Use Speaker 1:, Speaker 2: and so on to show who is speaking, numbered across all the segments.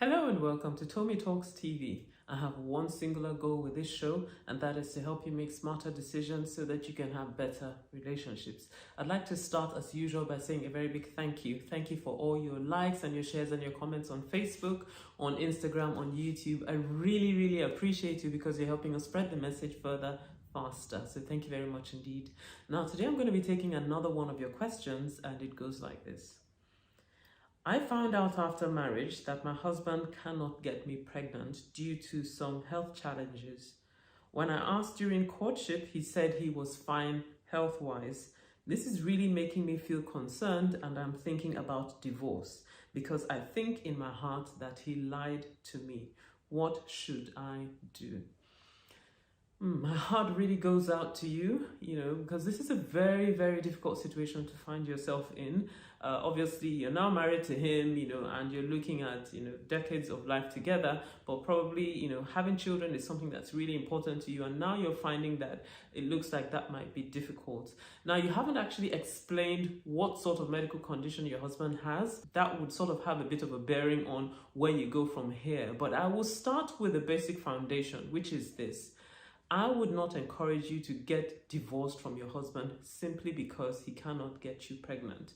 Speaker 1: Hello and welcome to Tomi Talks TV. I have one singular goal with this show, and that is to help you make smarter decisions so that you can have better relationships. I'd like to start as usual by saying a very big thank you. Thank you for all your likes and your shares and your comments on Facebook, on Instagram, on YouTube. I really appreciate you because you're helping us spread the message further faster. So thank you very much indeed. Now today I'm going to be taking another one of your questions, and it goes like this. I found out after marriage that my husband cannot get me pregnant due to some health challenges. When I asked during courtship, he said he was fine health-wise. This is really making me feel concerned, and I'm thinking about divorce because I think in my heart that he lied to me. What should I do? My heart really goes out to you, because this is a very difficult situation to find yourself in. Obviously, you're now married to him, and you're looking at, decades of life together, but probably, having children is something that's really important to you. And now you're finding that it looks like that might be difficult. Now, you haven't actually explained what sort of medical condition your husband has. That would sort of have a bit of a bearing on where you go from here. But I will start with the basic foundation, which is this. I would not encourage you to get divorced from your husband simply because he cannot get you pregnant.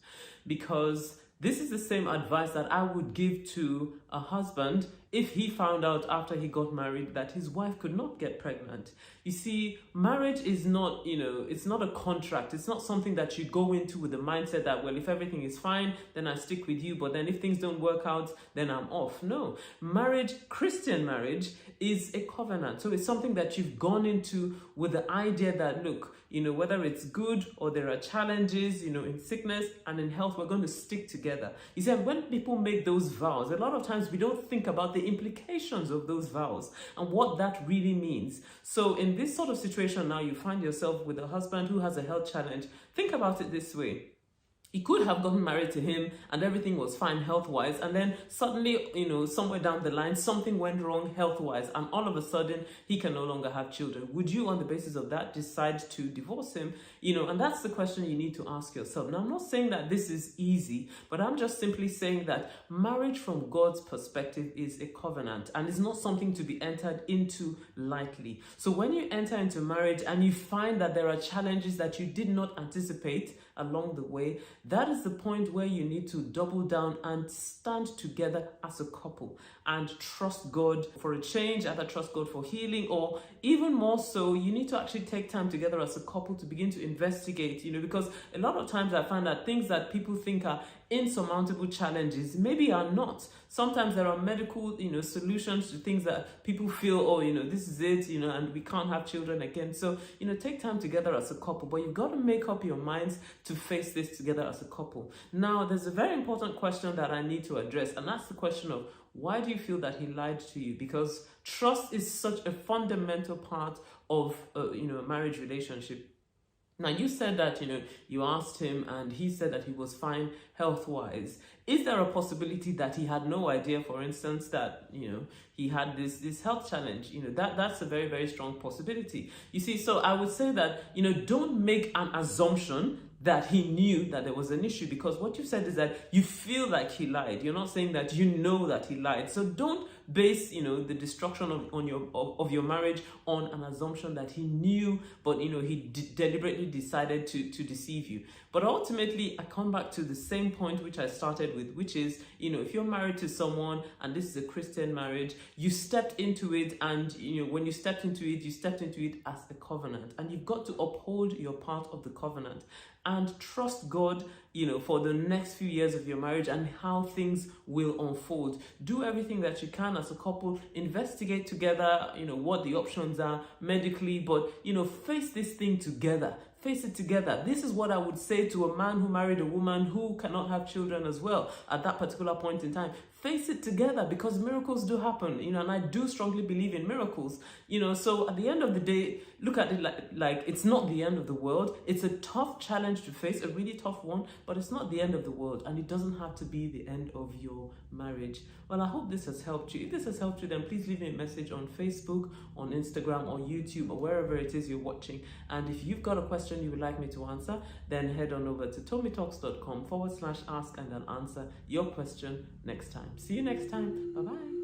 Speaker 1: Because this is the same advice that I would give to a husband if he found out after he got married that his wife could not get pregnant. You see, marriage is not, it's not a contract. It's not something that you go into with the mindset that, well, if everything is fine, then I stick with you. But then if things don't work out, then I'm off. No, marriage, Christian marriage, is a covenant. So it's something that you've gone into with the idea that, look, whether it's good or there are challenges, in sickness and in health, we're going to stick together. You see, when people make those vows, a lot of times we don't think about the implications of those vows and what that really means. So in this sort of situation now, you find yourself with a husband who has a health challenge. Think about it this way. He could have gotten married to him and everything was fine health-wise, and then suddenly, somewhere down the line, something went wrong health-wise, and all of a sudden, he can no longer have children. Would you, on the basis of that, decide to divorce him? And that's the question you need to ask yourself. Now, I'm not saying that this is easy, but I'm just simply saying that marriage from God's perspective is a covenant, and it's not something to be entered into lightly. So when you enter into marriage and you find that there are challenges that you did not anticipate along the way, that is the point where you need to double down and stand together as a couple and trust God for a change, either trust God for healing, or even more so, you need to actually take time together as a couple to begin to investigate, because a lot of times I find that things that people think are insurmountable challenges maybe are not. Sometimes there are medical, solutions to things that people feel, oh, this is it, and we can't have children again. So, take time together as a couple, but you've got to make up your minds to face this together as a couple. Now, there's a very important question that I need to address, and that's the question of, why do you feel that he lied to you? Because trust is such a fundamental part of, a marriage relationship. Now, you said that, you asked him and he said that he was fine health-wise. Is there a possibility that he had no idea, for instance, that, he had this health challenge? That's a very strong possibility. You see, so I would say that, don't make an assumption that he knew that there was an issue, because what you said is that you feel like he lied. You're not saying that you know that he lied. So don't base, the destruction of your marriage on an assumption that he knew, but, he deliberately decided to deceive you. But ultimately, I come back to the same point which I started with, which is, if you're married to someone and this is a Christian marriage, you stepped into it, and, when you stepped into it as a covenant, and you've got to uphold your part of the covenant and trust God, for the next few years of your marriage and how things will unfold. Do everything that you can as a couple, investigate together, what the options are medically, but, face this thing together. Face it together. This is what I would say to a man who married a woman who cannot have children as well at that particular point in time. Face it together, because miracles do happen, and I do strongly believe in miracles, so at the end of the day, look at it like it's not the end of the world. It's a tough challenge to face, a really tough one, but it's not the end of the world, and it doesn't have to be the end of your marriage. Well, I hope this has helped you. If this has helped you, then please leave me a message on Facebook, on Instagram, or YouTube, or wherever it is you're watching. And if you've got a question you would like me to answer, then head on over to tomitalks.com/ask, and I'll answer your question next time. See you next time. Bye-bye.